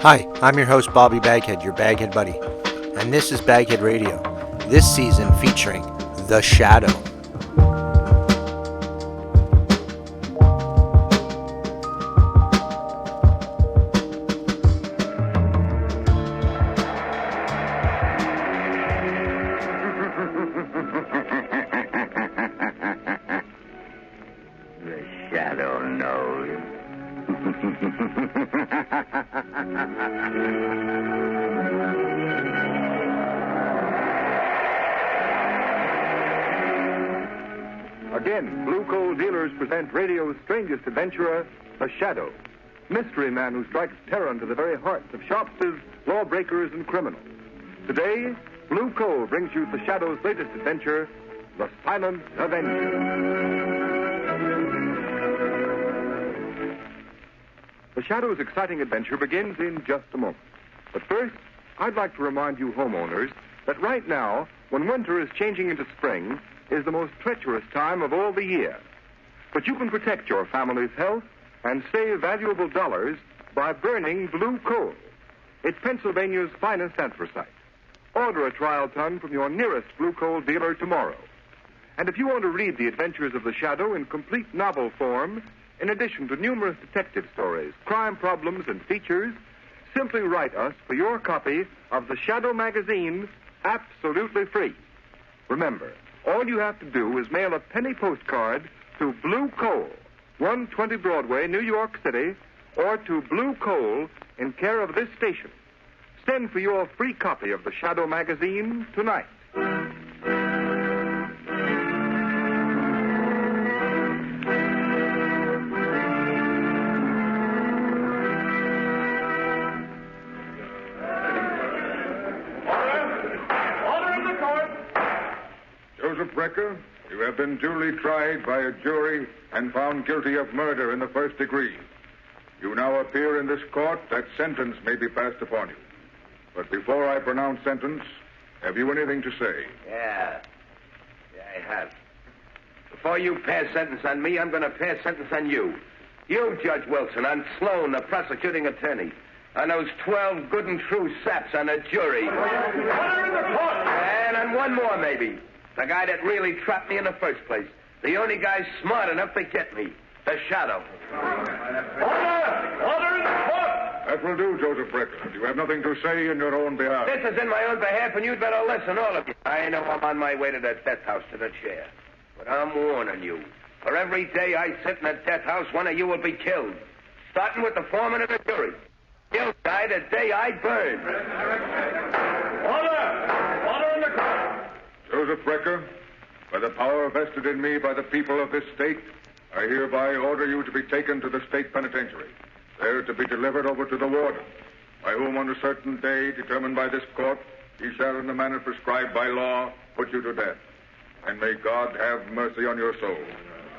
Hi, I'm your host Bobby BagHead, your BagHead buddy, and this is BagHead Radio, this season featuring The Shadow. The Shadow knows. Again, Blue Coal Dealers present radio's strangest adventurer, The Shadow, mystery man who strikes terror into the very hearts of shopsters, lawbreakers, and criminals. Today, Blue Coal brings you The Shadow's latest adventure, The Silent Avenger. The Shadow's exciting adventure begins in just a moment. But first, I'd like to remind you homeowners that right now, when winter is changing into spring, is the most treacherous time of all the year. But you can protect your family's health and save valuable dollars by burning blue coal. It's Pennsylvania's finest anthracite. Order a trial ton from your nearest blue coal dealer tomorrow. And if you want to read the adventures of the Shadow in complete novel form, in addition to numerous detective stories, crime problems, and features, simply write us for your copy of the Shadow magazine absolutely free. Remember, all you have to do is mail a penny postcard to Blue Coal, 120 Broadway, New York City, or to Blue Coal in care of this station. Send for your free copy of the Shadow magazine tonight. Joseph Brecker, you have been duly tried by a jury and found guilty of murder in the first degree. You now appear in this court that sentence may be passed upon you. But before I pronounce sentence, have you anything to say? Yeah, I have. Before you pass sentence on me, I'm going to pass sentence on you. You, Judge Wilson, on Sloan, the prosecuting attorney. On those 12 good and true saps on the jury. And on one more, maybe. The guy that really trapped me in the first place. The only guy smart enough to get me. The Shadow. Order in the court! That will do, Joseph Brecker. You have nothing to say in your own behalf. This is in my own behalf, and you'd better listen, all of you. I know I'm on my way to the death house, to the chair. But I'm warning you. For every day I sit in the death house, one of you will be killed. Starting with the foreman of the jury. He'll die the day I burn. Order in the court! Joseph Brecker, by the power vested in me by the people of this state, I hereby order you to be taken to the state penitentiary, there to be delivered over to the warden, by whom on a certain day determined by this court, he shall in the manner prescribed by law put you to death. And may God have mercy on your soul.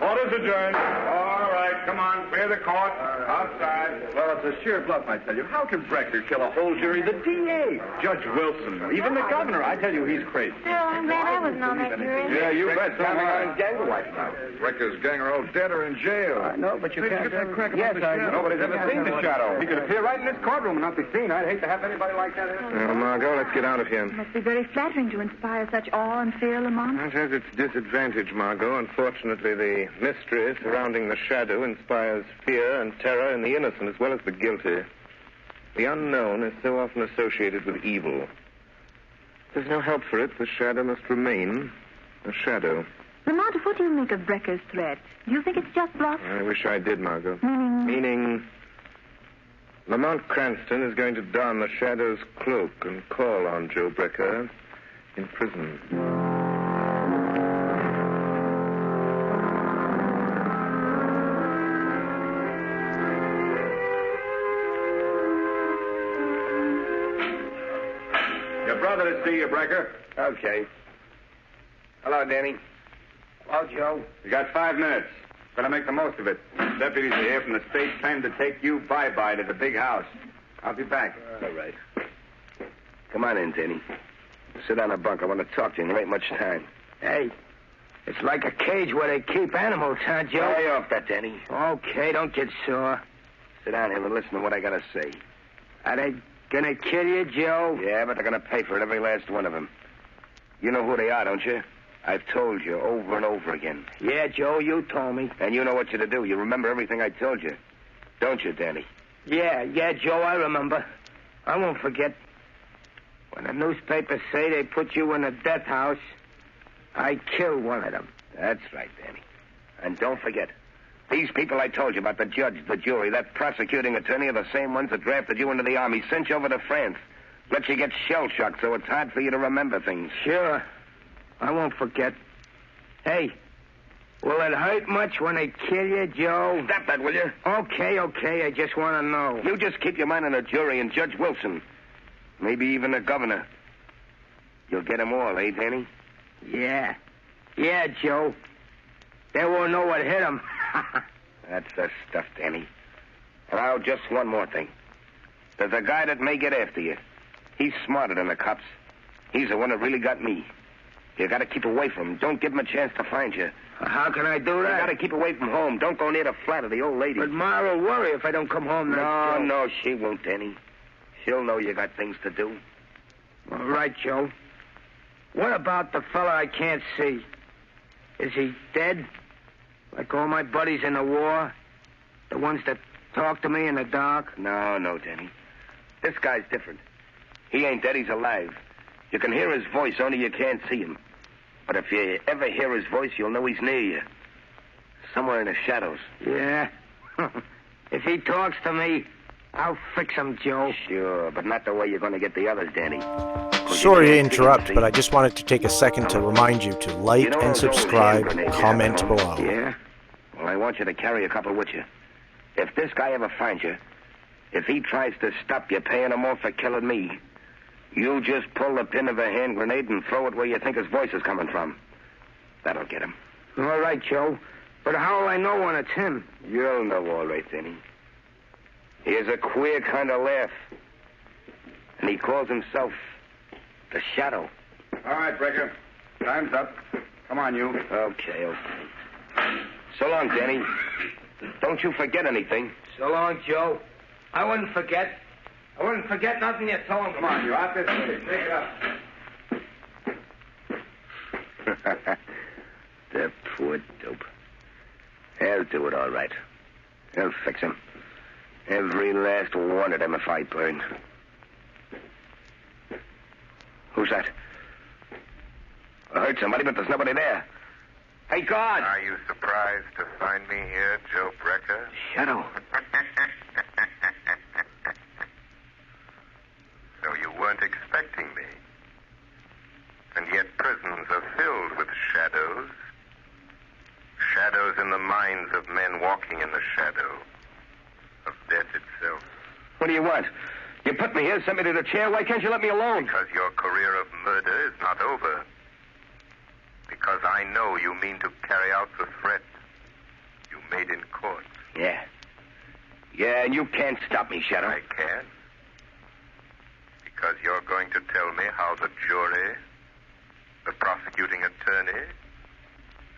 Order's adjourned. All right, come on, clear the court. Outside. Well, it's a sheer bluff, I tell you. How can Brecker kill a whole jury? The DA, Judge Wilson, even the governor. I tell you, he's crazy. Oh, I'm glad I wasn't on that jury. Yeah, you bet. Something on his gang wife now. Brecker's gang are all dead or in jail. I know, but you can't get that crack yes, about the Shadow. Nobody's ever seen the Shadow. He could appear right in this courtroom and not be seen. I'd hate to have anybody like that in. Well, Margot, let's get out of here. It must be very flattering to inspire such awe and fear, Lamont. It has its disadvantage, Margot. Unfortunately, the mystery surrounding the Shadow inspires fear and terror in the innocent as well as the guilty. The unknown is so often associated with evil. There's no help for it. The Shadow must remain a shadow. Lamont, what do you make of Brecker's threat? Do you think it's just bluff? I wish I did, Margot. Meaning Lamont Cranston is going to don the Shadow's cloak and call on Joe Brecker in prison. Brother to see you, Brecker. Okay. Hello, Danny. Hello, Joe. You got 5 minutes. Better make the most of it. Deputies are here from the state trying to take you bye-bye to the big house. I'll be back. All right. Come on in, Danny. Sit on a bunk. I want to talk to you, and there ain't much time. Hey, it's like a cage where they keep animals, huh, Joe? Lay off that, Danny. Okay, don't get sore. Sit down here and listen to what I got to say. Are they gonna kill you, Joe? Yeah, but they're gonna pay for it, every last one of them. You know who they are, don't you? I've told you over and over again. Yeah, Joe, you told me. And you know what you're to do. You remember everything I told you. Don't you, Danny? Yeah, Joe, I remember. I won't forget. When the newspapers say they put you in a death house, I killed one of them. That's right, Danny. And don't forget, these people I told you about, the judge, the jury, that prosecuting attorney, are the same ones that drafted you into the army, sent you over to France, let you get shell-shocked so it's hard for you to remember things. Sure. I won't forget. Hey, will it hurt much when they kill you, Joe? Stop that, will you? Okay. I just want to know. You just keep your mind on the jury and Judge Wilson. Maybe even the governor. You'll get them all, eh, Danny? Yeah, Joe. They won't know what hit them. That's the stuff, Danny. Now, just one more thing. There's a guy that may get after you. He's smarter than the cops. He's the one that really got me. You gotta keep away from him. Don't give him a chance to find you. How can I do that? You gotta keep away from home. Don't go near the flat of the old lady. But Ma will worry if I don't come home now. No, she won't, Danny. She'll know you got things to do. All right, Joe. What about the fella I can't see? Is he dead? Like all my buddies in the war? The ones that talk to me in the dark? No, Danny. This guy's different. He ain't dead, he's alive. You can hear his voice, only you can't see him. But if you ever hear his voice, you'll know he's near you. Somewhere in the shadows. Yeah? If he talks to me, I'll fix him, Joe. Sure, but not the way you're going to get the others, Danny. Sorry to interrupt, but I just wanted to take a second to remind you to like and subscribe, comment below. Yeah? Well, I want you to carry a couple with you. If this guy ever finds you, if he tries to stop you paying him off for killing me, you just pull the pin of a hand grenade and throw it where you think his voice is coming from. That'll get him. All right, Joe. But how will I know when it's him? You'll know all right, Danny. He has a queer kind of laugh. And he calls himself the Shadow. All right, Breaker. Time's up. Come on, you. Okay. So long, Danny. Don't you forget anything. So long, Joe. I wouldn't forget. I wouldn't forget nothing you told me. Come on, you. Out this way. Take it up. The poor dope. He'll do it all right. He'll fix him. Every last one of them if I burn. Who's that? I heard somebody, but there's nobody there. Hey, God! Are you surprised to find me here, Joe Brecker? Shadow. So you weren't expecting me. And yet prisons are filled with shadows. Shadows in the minds of men walking in the shadow of death itself. What do you want? You put me here, sent me to the chair. Why can't you let me alone? Because your career of murder is not over. Because I know you mean to carry out the threat you made in court. Yeah. Yeah, and you can't stop me, Shadow. I can. Because you're going to tell me how the jury, the prosecuting attorney,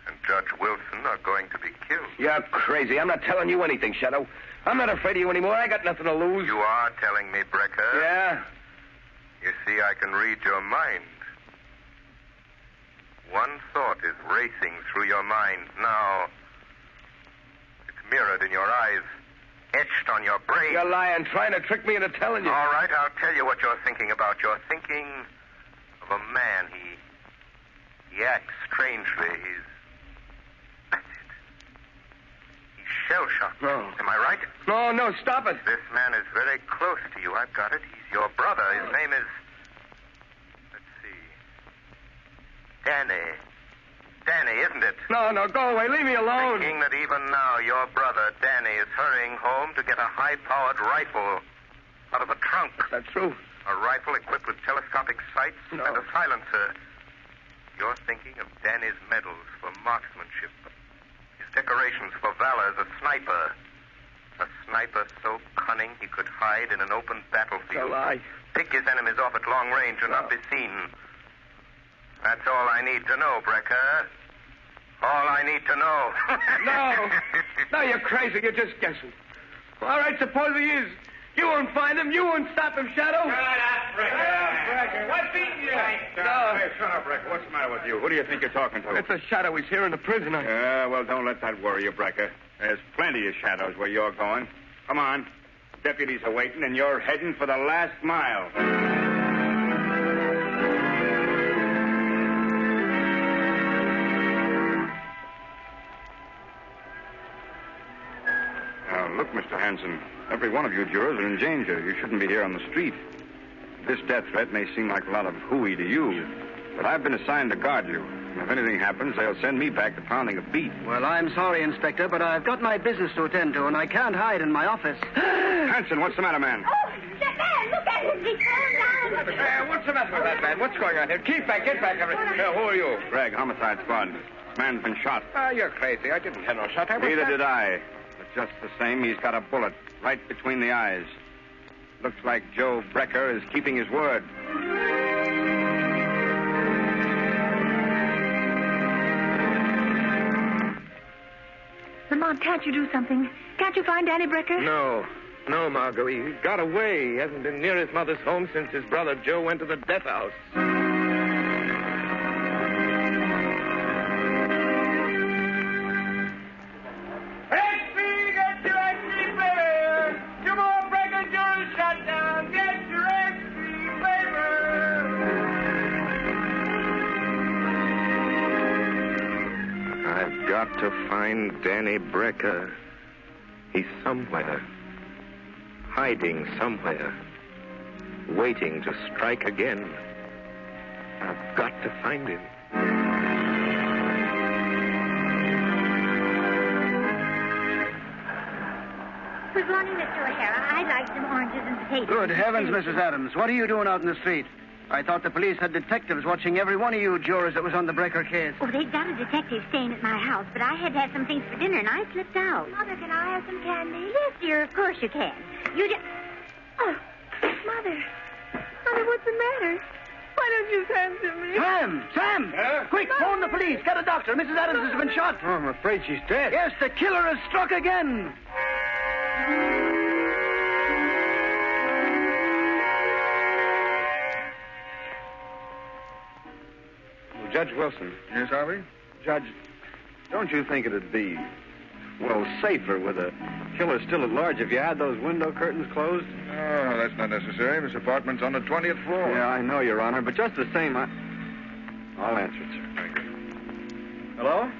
and Judge Wilson are going to be killed. You're crazy. I'm not telling you anything, Shadow. I'm not afraid of you anymore. I got nothing to lose. You are telling me, Brecker. Yeah? You see, I can read your mind. One thought is racing through your mind now. It's mirrored in your eyes, etched on your brain. You're lying, trying to trick me into telling you. All right, I'll tell you what you're thinking about. You're thinking of a man. He acts strangely. That's it. He's shell-shocked. No. Am I right? No, stop it. This man is very close to you. I've got it. He's your brother. His name is... Let's see. Danny, isn't it? No, go away. Leave me alone. Thinking that even now your brother, Danny, is hurrying home to get a high-powered rifle out of a trunk. That's true. A rifle equipped with telescopic sights and a silencer. You're thinking of Danny's medals for marksmanship, his decorations for valor as a sniper. A sniper so cunning he could hide in an open battlefield. A lie. Pick his enemies off at long range and not be seen. That's all I need to know, Brecker. All I need to know. No, you're crazy. You're just guessing. All right, suppose he is. You won't find him. You won't stop him, Shadow. Shut up, Brecker. What's eating you? Shut up, Brecker. What's the matter with you? Who do you think you're talking to? It's a Shadow. He's here in the prison. Well, don't let that worry you, Brecker. There's plenty of shadows where you're going. Come on. Deputies are waiting, and you're heading for the last mile. Now, look, Mr. Hanson. Every one of you jurors are in danger. You shouldn't be here on the street. This death threat may seem like a lot of hooey to you, but I've been assigned to guard you. If anything happens, they'll send me back to pounding a beat. Well, I'm sorry, Inspector, but I've got my business to attend to, and I can't hide in my office. Hanson, what's the matter, man? Oh, that man, look at him. He's falling down. What's the matter with that man? What's going on here? Keep back, get back. Who are you? Greg, homicide squad. Man's been shot. You're crazy. I didn't have no shot. Neither did I. But just the same, he's got a bullet right between the eyes. Looks like Joe Brecker is keeping his word. Lamont, can't you do something? Can't you find Danny Brecker? No, Margot. He got away. He hasn't been near his mother's home since his brother Joe went to the death house. I've got to find Danny Brecker. He's somewhere. Hiding somewhere. Waiting to strike again. I've got to find him. Good morning, Mr. O'Hara. I'd like some oranges and potatoes. Good heavens, Mrs. Adams. What are you doing out in the street? I thought the police had detectives watching every one of you jurors that was on the Brecker case. Oh, they've got a detective staying at my house, but I had to have some things for dinner, and I slipped out. Mother, can I have some candy? Yes, dear, of course you can. You just... Oh, Mother. Mother, what's the matter? Why don't you answer me? Sam! Quick, phone the police. Get a doctor. Mrs. Adams has been shot. Oh, I'm afraid she's dead. Yes, the killer has struck again. Judge Wilson. Yes, Harvey? Judge, don't you think it'd be, well, safer with a killer still at large if you had those window curtains closed? Oh, that's not necessary. This apartment's on the 20th floor. Yeah, I know, Your Honor, but just the same, I'll answer it, sir. Thank you. Hello?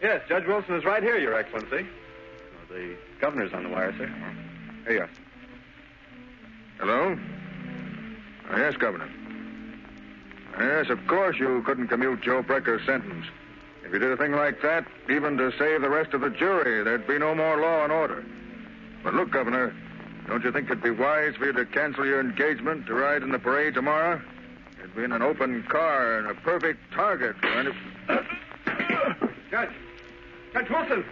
Yes, Judge Wilson is right here, Your Excellency. The governor's on the wire, sir. Hey, yes. Hello? Yes, Governor. Yes, of course you couldn't commute Joe Brecker's sentence. If you did a thing like that, even to save the rest of the jury, there'd be no more law and order. But look, Governor, don't you think it'd be wise for you to cancel your engagement to ride in the parade tomorrow? You'd be in an open car and a perfect target for any... Judge Wilson!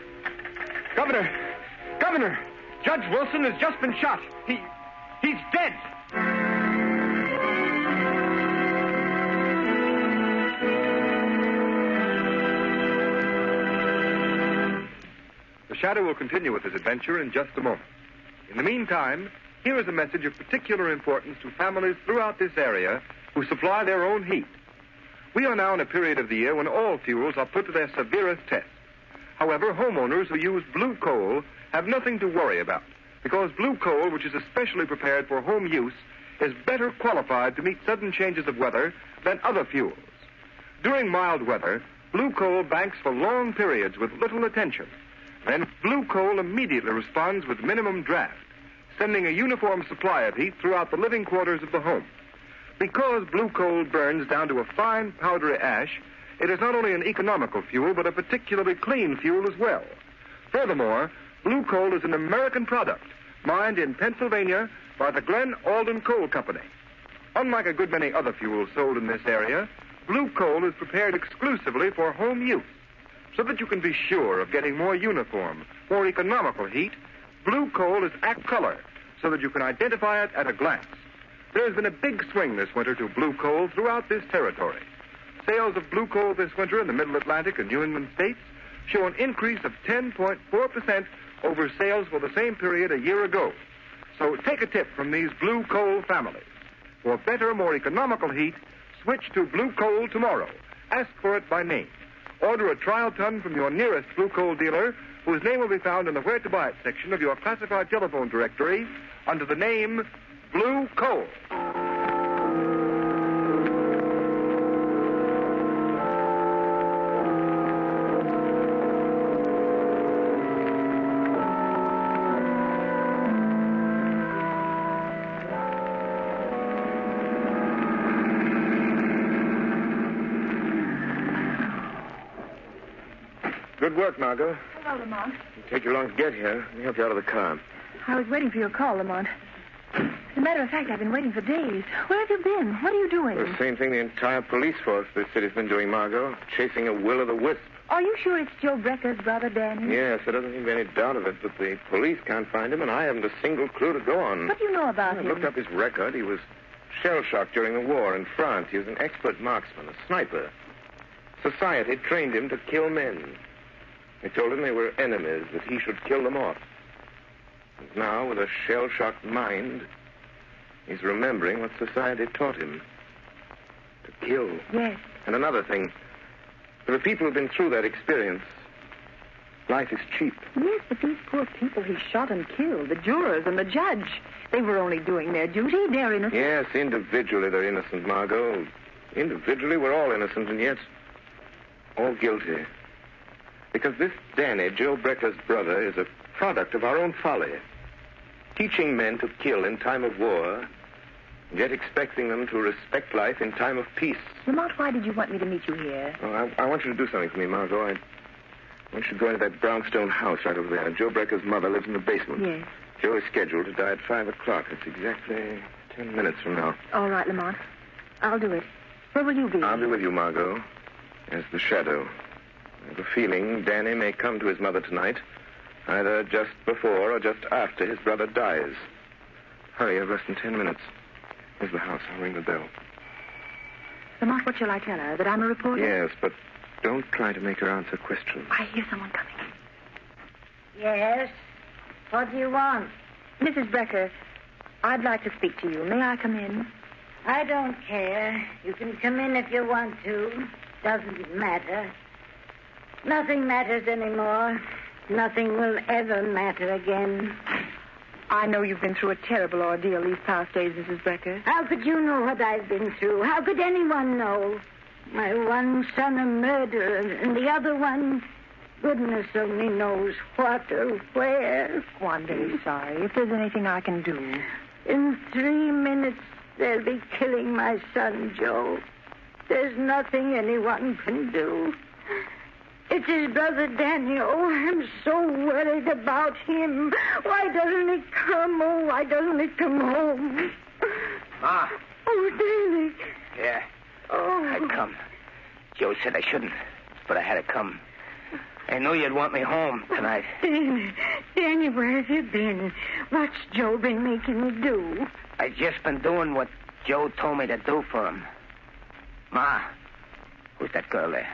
Governor! Judge Wilson has just been shot. He's dead. The Shadow will continue with his adventure in just a moment. In the meantime, here is a message of particular importance to families throughout this area who supply their own heat. We are now in a period of the year when all fuels are put to their severest test. However, homeowners who use blue coal have nothing to worry about, because blue coal, which is especially prepared for home use, is better qualified to meet sudden changes of weather than other fuels. During mild weather, blue coal banks for long periods with little attention. Then blue coal immediately responds with minimum draft, sending a uniform supply of heat throughout the living quarters of the home. Because blue coal burns down to a fine, powdery ash, it is not only an economical fuel, but a particularly clean fuel as well. Furthermore, blue coal is an American product, mined in Pennsylvania by the Glen Alden Coal Company. Unlike a good many other fuels sold in this area, blue coal is prepared exclusively for home use. So that you can be sure of getting more uniform, more economical heat, blue coal is act color, so that you can identify it at a glance. There has been a big swing this winter to blue coal throughout this territory. Sales of blue coal this winter in the Middle Atlantic and New England states show an increase of 10.4% over sales for the same period a year ago. So take a tip from these blue coal families. For better, more economical heat, switch to blue coal tomorrow. Ask for it by name. Order a trial ton from your nearest blue coal dealer, whose name will be found in the Where to Buy It section of your classified telephone directory under the name Blue Coal. Good work, Margot. Hello, Lamont. It'll take you long to get here. Let me help you out of the car. I was waiting for your call, Lamont. As a matter of fact, I've been waiting for days. Where have you been? What are you doing? The same thing the entire police force this city's been doing, Margot. Chasing a will-o'-the-wisp. Are you sure it's Joe Brecker's brother, Danny? Yes, there doesn't seem to be any doubt of it, but the police can't find him, and I haven't a single clue to go on. What do you know about him? I looked up his record. He was shell-shocked during the war in France. He was an expert marksman, a sniper. Society trained him to kill men. They told him they were enemies, that he should kill them off. And now, with a shell-shocked mind, he's remembering what society taught him. To kill. Yes. And another thing. For the people who've been through that experience, life is cheap. Yes, but these poor people he shot and killed, the jurors and the judge, they were only doing their duty. They're innocent. Yes, individually they're innocent, Margot. Individually we're all innocent, and yet all guilty. Because this Danny, Joe Brecker's brother, is a product of our own folly. Teaching men to kill in time of war, yet expecting them to respect life in time of peace. Lamont, why did you want me to meet you here? Oh, I want you to do something for me, Margot. I want you to go into that brownstone house right over there. Joe Brecker's mother lives in the basement. Yes. Joe is scheduled to die at 5 o'clock. It's exactly 10 minutes from now. All right, Lamont. I'll do it. Where will you be? I'll be with you, Margot, as the shadow. I have a feeling Danny may come to his mother tonight, either just before or just after his brother dies. Hurry, I've less than 10 minutes. Here's the house. I'll ring the bell. Lamont, what shall I tell her? That I'm a reporter? Yes, but don't try to make her answer questions. I hear someone coming. Yes? What do you want? Mrs. Brecker, I'd like to speak to you. May I come in? I don't care. You can come in if you want to. Doesn't matter. Nothing matters anymore. Nothing will ever matter again. I know you've been through a terrible ordeal these past days, Mrs. Brecker. How could you know what I've been through? How could anyone know? My one son a murderer, and the other one, goodness only knows what or where. Oh, I'm very sorry. If there's anything I can do. In 3 minutes, they'll be killing my son, Joe. There's nothing anyone can do. It's his brother, Danny. Oh, I'm so worried about him. Why doesn't he come? Oh, why doesn't he come home? Ma. Oh, Danny. Yeah. Oh. I'd come. Joe said I shouldn't, but I had to come. I knew you'd want me home tonight. Danny, where have you been? What's Joe been making you do? I just been doing what Joe told me to do for him. Ma, who's that girl there?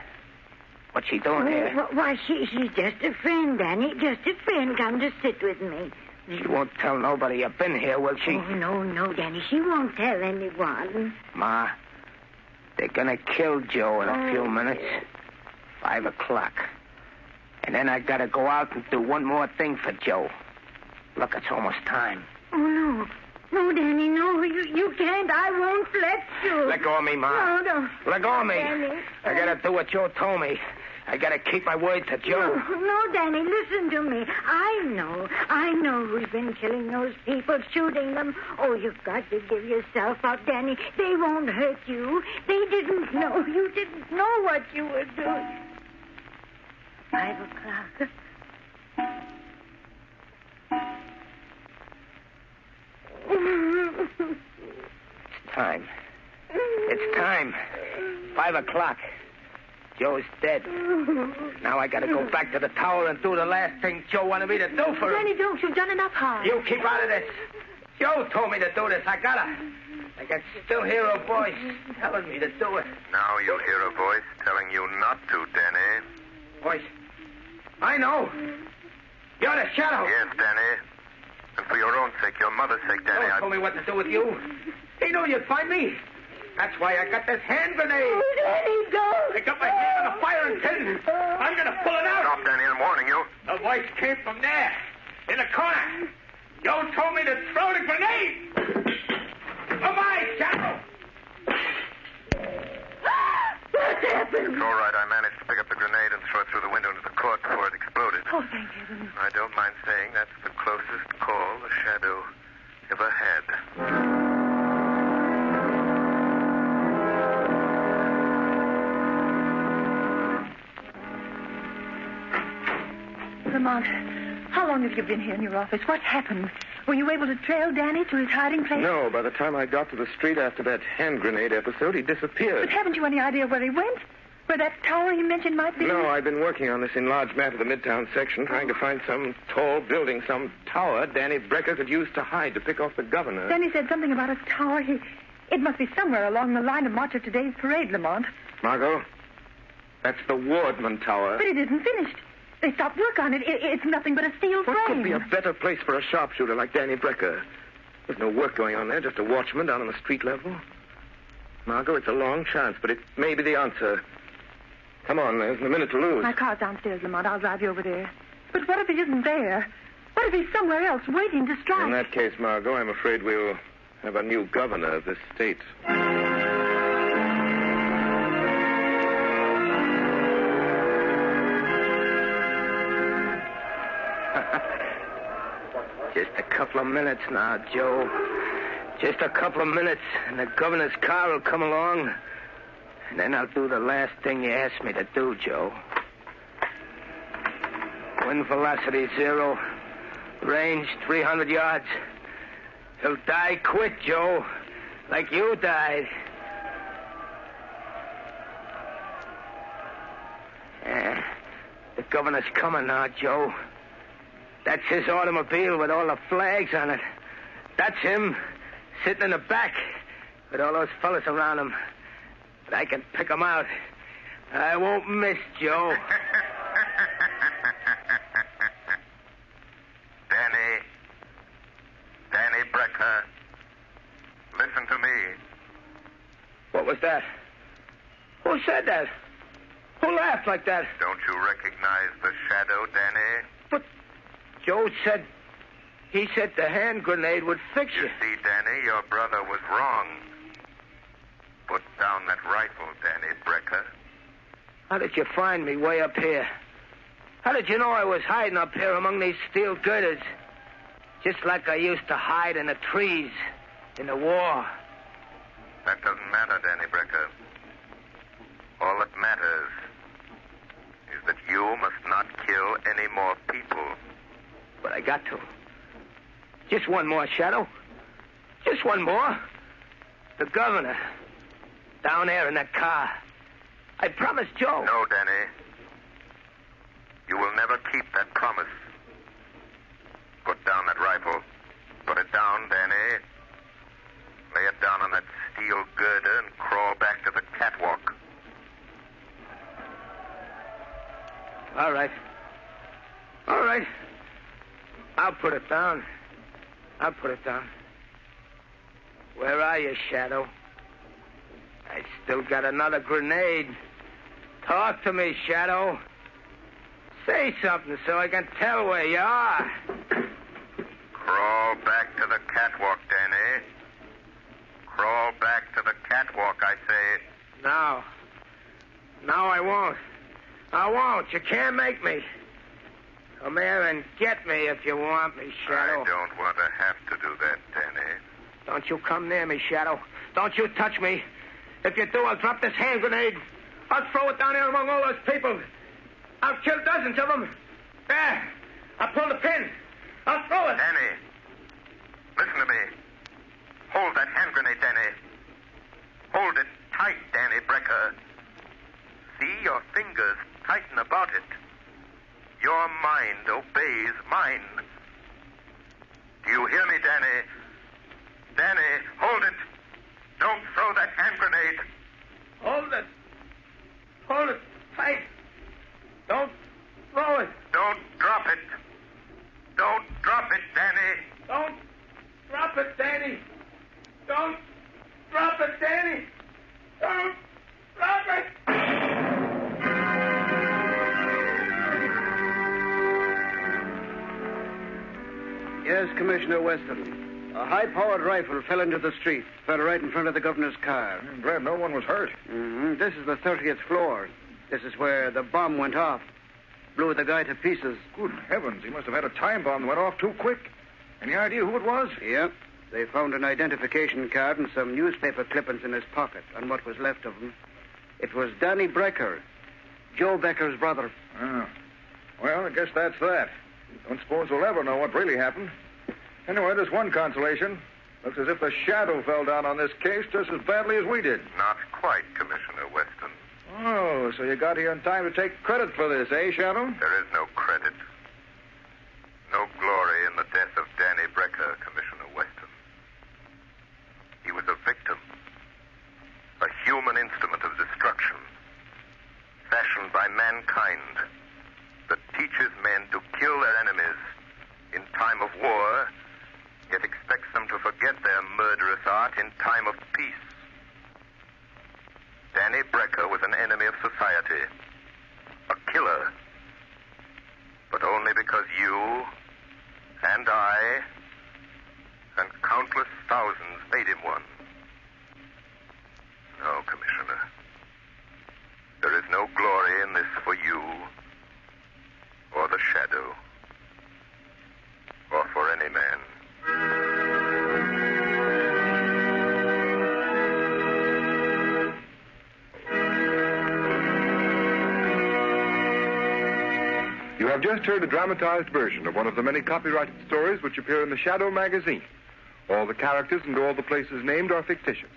What's she doing here? Why, she's just a friend, Danny. Just a friend. Come to sit with me. She won't tell nobody I've been here, will she? Oh, no, Danny. She won't tell anyone. Ma, they're gonna kill Joe in a few minutes. 5 o'clock. And then I gotta go out and do one more thing for Joe. Look, it's almost time. Oh, no. No, Danny, no. You can't. I won't let you. Let go of me, Ma. No. Let go of me. Danny. I gotta do what Joe told me. I gotta keep my word to Joe. No, Danny, listen to me. I know who's been killing those people, shooting them. Oh, you've got to give yourself up, Danny. They won't hurt you. They didn't know. You didn't know what you were doing. 5 o'clock. It's time. It's time. 5 o'clock. Joe's dead. Now I gotta go back to the tower and do the last thing Joe wanted me to do for him. Danny, don't. You've done enough harm. You keep out of this. Joe told me to do this. I gotta. I can still hear a voice telling me to do it. Now you'll hear a voice telling you not to, Danny. Voice? I know. You're the shadow. Yes, Danny. And for your own sake, your mother's told me what to do with you. He knew you'd find me. That's why I got this hand grenade. Oh, Danny, don't. I got my hand on the firing pin. I'm going to pull it out. Stop, Danny, I'm warning you. The voice came from there, in the corner. Joe told me to throw the grenade. Goodbye, Shadow. What happened? It's all right. I managed to pick up the grenade and throw it through the window into the court before it exploded. Oh, thank heaven. I don't mind saying that's the closest call the Shadow ever had. Lamont, how long have you been here in your office? What's happened? Were you able to trail Danny to his hiding place? No, by the time I got to the street after that hand grenade episode, he disappeared. But haven't you any idea where he went? Where that tower he mentioned might be? No, I've been working on this enlarged map of the Midtown section, trying to find some tall building, some tower Danny Brecker could use to hide to pick off the governor. Danny said something about a tower. It must be somewhere along the line of march of today's parade, Lamont. Margot, that's the Wardman Tower. But it isn't finished. They stopped work on it. It's nothing but a steel frame. What could be a better place for a sharpshooter like Danny Brecker? There's no work going on there, just a watchman down on the street level. Margot, it's a long chance, but it may be the answer. Come on, there's a minute to lose. My car's downstairs, Lamont. I'll drive you over there. But what if he isn't there? What if he's somewhere else waiting to strike? In that case, Margot, I'm afraid we'll have a new governor of this state. Just a couple of minutes now, Joe. Just a couple of minutes, and the governor's car will come along. And then I'll do the last thing you asked me to do, Joe. Wind velocity 0. Range 300 yards. He'll die quick, Joe. Like you died. Yeah. The governor's coming now, Joe. That's his automobile with all the flags on it. That's him, sitting in the back with all those fellas around him. But I can pick them out. I won't miss, Joe. Danny Brecker, listen to me. What was that? Who said that? Who laughed like that? Don't you recognize the Shadow, Danny? But Joe said... He said the hand grenade would fix you. You see, Danny, your brother was wrong. Put down that rifle, Danny Brecker. How did you find me way up here? How did you know I was hiding up here among these steel girders? Just like I used to hide in the trees in the war. That doesn't matter, Danny Brecker. All that matters is that you must not kill any more people. But I got to. Just one more, Shadow. Just one more. The governor. Down there in that car. I promised Joe. No, Danny. You will never keep that promise. Put down that rifle. Put it down, Danny. Lay it down on that steel girder and crawl back to the catwalk. All right. All right. I'll put it down. I'll put it down. Where are you, Shadow? I still got another grenade. Talk to me, Shadow. Say something so I can tell where you are. Crawl back to the catwalk, Danny. Crawl back to the catwalk, I say. No. No, I won't. I won't. You can't make me. Come here and get me if you want me, Shadow. I don't want to have to do that, Danny. Don't you come near me, Shadow. Don't you touch me. If you do, I'll drop this hand grenade. I'll throw it down here among all those people. I'll kill dozens of them. There. I'll pull the pin. I'll throw it. Danny, listen to me. Hold that hand grenade, Danny. Hold it tight, Danny Brecker. See your fingers tighten about it. Your mind obeys mine. Do you hear me, Danny? Danny, hold it. Don't throw that hand grenade. Hold it. Hold it tight. Don't throw it. Don't drop it. Don't drop it, Danny. Don't drop it, Danny. Don't drop it, Danny. Don't drop it. Yes, Commissioner Weston. A high-powered rifle fell into the street, fell right in front of the governor's car. I'm glad no one was hurt. This is the 30th floor. This is where the bomb went off. Blew the guy to pieces. Good heavens, he must have had a time bomb that went off too quick. Any idea who it was? Yep. They found an identification card and some newspaper clippings in his pocket, and what was left of him. It was Danny Brecker, Joe Becker's brother. Oh. Well, I guess that's that. Don't suppose we'll ever know what really happened. Anyway, there's one consolation. Looks as if the shadow fell down on this case just as badly as we did. Not quite, Commissioner Weston. Oh, so you got here in time to take credit for this, eh, Shadow? There is no credit. No glory in the death of Danny Brecker, Commissioner Weston. He was a victim. A human instrument of destruction. Fashioned by mankind. That teaches men to kill their enemies in time of war, yet expects them to forget their murderous art in time of peace. Danny Brecker was an enemy of society. A killer. But only because you and I and countless thousands made him one. No, Commissioner. There is no glory in this for you, or the shadow, or for any man. You have just heard a dramatized version of one of the many copyrighted stories which appear in the Shadow magazine. All the characters and all the places named are fictitious.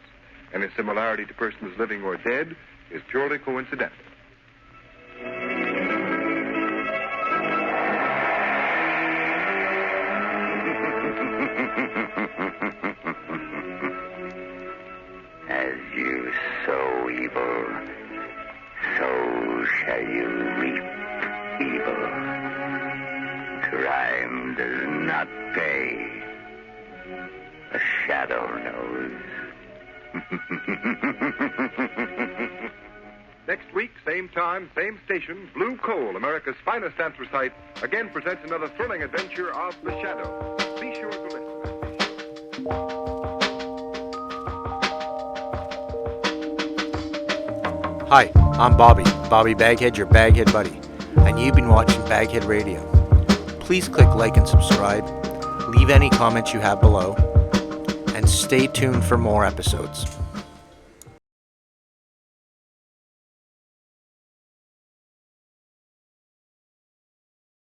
Any similarity to persons living or dead is purely coincidental. As you sow evil, so shall you reap evil. Crime does not pay. The shadow knows. Next week, same time, same station, Blue Coal, America's finest anthracite, again presents another thrilling adventure of the Shadow. Be sure to listen. Hi, I'm Bobby BagHead, your BagHead buddy, and you've been watching BagHead Radio. Please click like and subscribe, leave any comments you have below, and stay tuned for more episodes.